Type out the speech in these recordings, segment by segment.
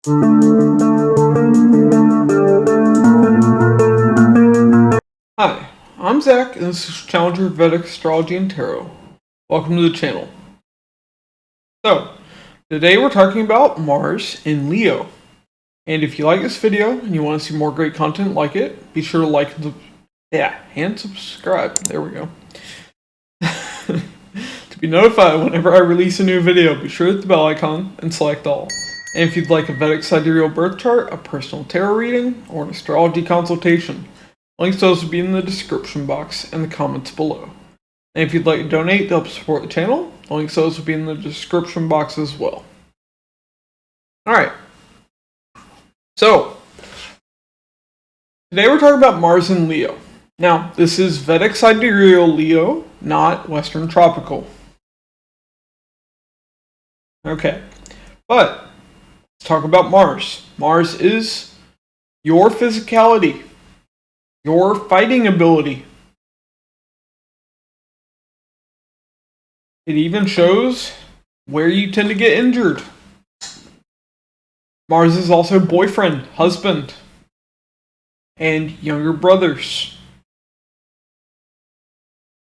Hi, I'm Zach, and this is Challenger Vedic Astrology and Tarot. Welcome to the channel. So, today we're talking about Mars in Leo. And if you like this video and you want to see more great content like it, be sure to like and subscribe. There we go. To be notified whenever I release a new video, be sure to hit the bell icon and select all. And if you'd like a Vedic Sidereal birth chart, a personal tarot reading, or an astrology consultation, links to those will be in the description box and the comments below. And if you'd like to donate to help support the channel, links to those will be in the description box as well. Alright. So, today we're talking about Mars in Leo. Now, this is Vedic Sidereal Leo, not Western Tropical. Okay. But, let's talk about Mars. Mars is your physicality, your fighting ability. It even shows where you tend to get injured. Mars is also boyfriend, husband, and younger brothers.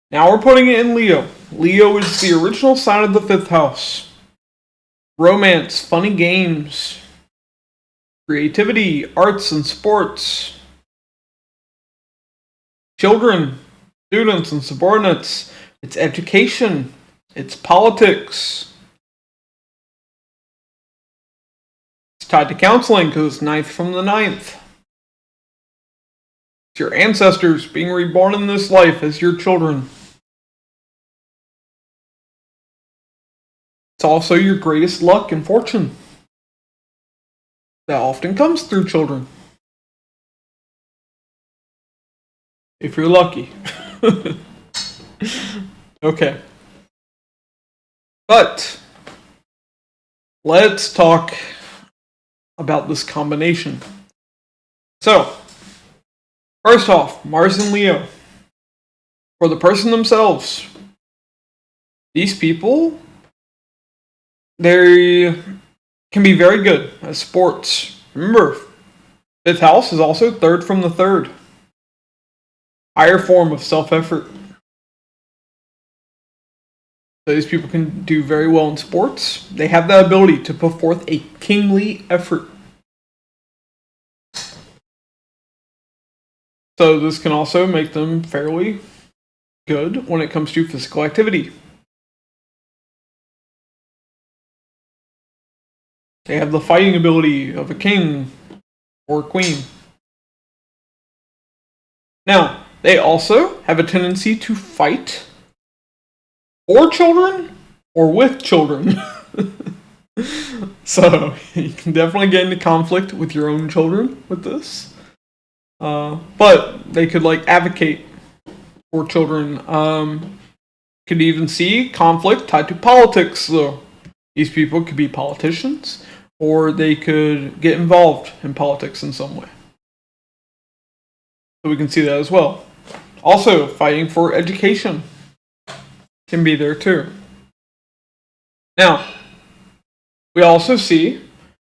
Now we're putting it in Leo. Leo is the original sign of the 5th house. Romance, funny games, creativity, arts and sports. Children, students and subordinates. It's education. It's politics. It's tied to counseling because it's 9th from the 9th. It's your ancestors being reborn in this life as your children. It's also your greatest luck and fortune. That often comes through children. If you're lucky. Okay. But let's talk about this combination. So, first off, Mars and Leo. For the person themselves, these people, they can be very good at sports. Remember, 5th house is also 3rd from the 3rd. Higher form of self-effort. These people can do very well in sports. They have the ability to put forth a kingly effort. So this can also make them fairly good when it comes to physical activity. They have the fighting ability of a king or queen. Now, they also have a tendency to fight for children or with children. So, you can definitely get into conflict with your own children with this. But they could advocate for children. Could even see conflict tied to politics though. These people could be politicians, or they could get involved in politics in some way. So we can see that as well. Also, fighting for education can be there too. Now, we also see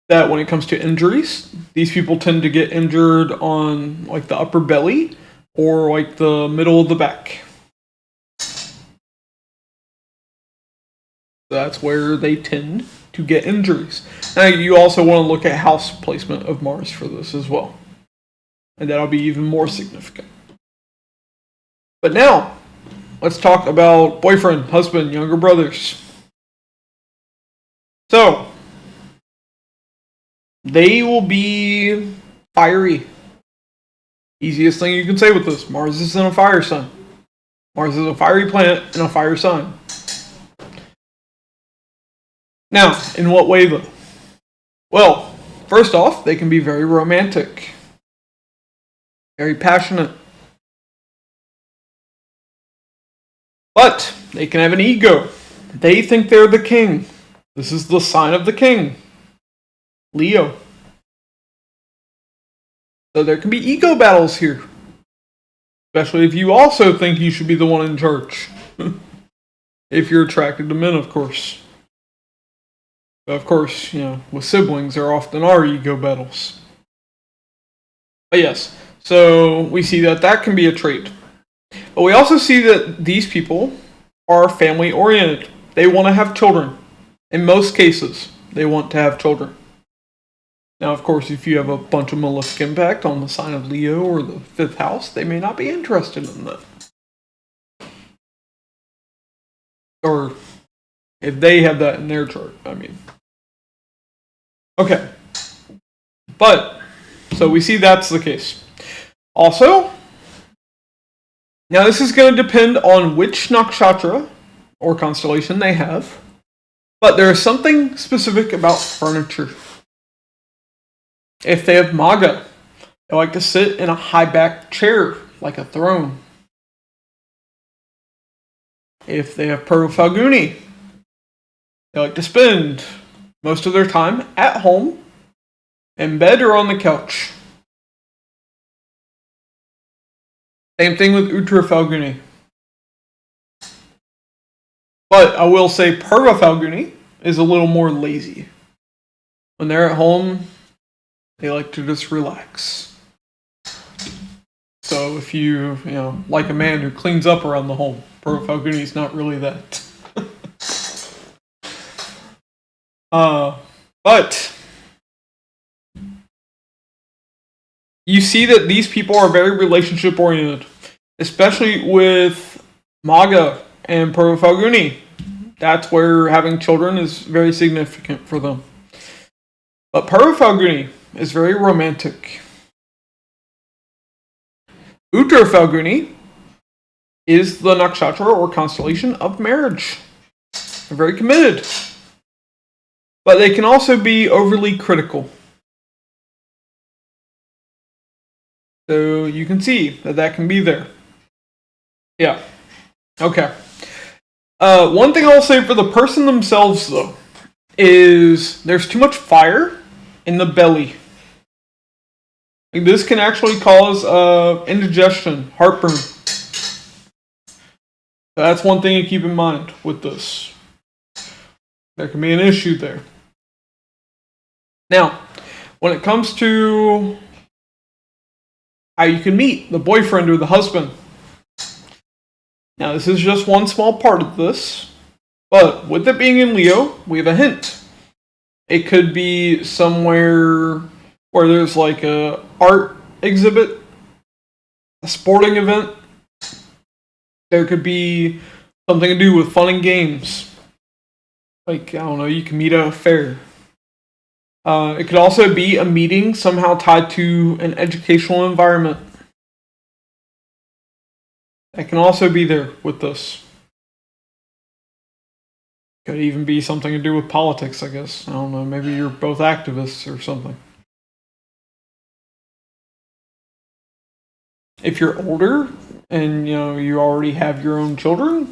that when it comes to injuries, these people tend to get injured on the upper belly or the middle of the back. That's where they tend to get injuries. Now, you also want to look at house placement of Mars for this as well. And that'll be even more significant. But now, let's talk about boyfriend, husband, younger brothers. So, they will be fiery. Easiest thing you can say with this, Mars is in a fire sign. Mars is a fiery planet in a fire sign. Now, in what way though? Well, first off, they can be very romantic. Very passionate. But they can have an ego. They think they're the king. This is the sign of the king. Leo. So there can be ego battles here. Especially if you also think you should be the one in charge. If you're attracted to men, of course. But of course, with siblings, there often are ego battles. But yes, so we see that can be a trait. But we also see that these people are family oriented. They want to have children. In most cases, they want to have children. Now, of course, if you have a bunch of malefic impact on the sign of Leo or the 5th house, they may not be interested in that. Or if they have that in their chart, I mean. Okay. But, so we see that's the case. Also, now this is going to depend on which nakshatra or constellation they have. But there is something specific about furniture. If they have Maga, they like to sit in a high-backed chair, like a throne. If they have Purva Falguni, they like to spend most of their time at home, in bed or on the couch. Same thing with Uttar Falguni. But I will say Purva Falguni is a little more lazy. When they're at home, they like to just relax. So if you like a man who cleans up around the home, Purva Falguni is not really that. But you see that these people are very relationship oriented, especially with Maga and Purva Falguni. That's where having children is very significant for them. But Purva Falguni is very romantic. Uttar Falguni is the nakshatra or constellation of marriage. They're very committed. But they can also be overly critical. So you can see that can be there. Yeah. Okay. One thing I'll say for the person themselves, though, is there's too much fire in the belly. This can actually cause indigestion, heartburn. So that's one thing to keep in mind with this. There can be an issue there. Now, when it comes to how you can meet the boyfriend or the husband. Now, this is just one small part of this, but with it being in Leo, we have a hint. It could be somewhere where there's like a art exhibit, a sporting event. There could be something to do with fun and games. Like, I don't know, you can meet at a fair. It could also be a meeting somehow tied to an educational environment. That can also be there with this. Could even be something to do with politics, I guess. I don't know, maybe you're both activists or something. If you're older and you already have your own children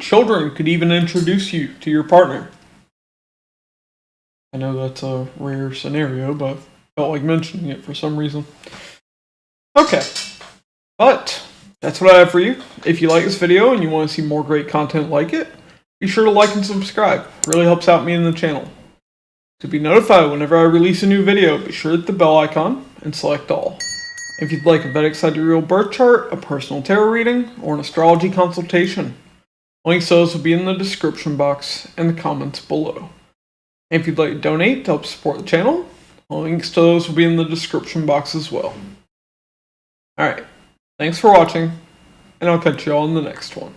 could even introduce you to your partner. I know that's a rare scenario, but I felt like mentioning it for some reason. Okay, but that's what I have for you. If you like this video and you want to see more great content like it, be sure to like and subscribe. It really helps out me and the channel. To be notified whenever I release a new video, be sure to hit the bell icon and select all. If you'd like a Vedic Sidereal birth chart, a personal tarot reading, or an astrology consultation, links to those will be in the description box and the comments below. And if you'd like to donate to help support the channel, links to those will be in the description box as well. Alright, thanks for watching, and I'll catch you all in the next one.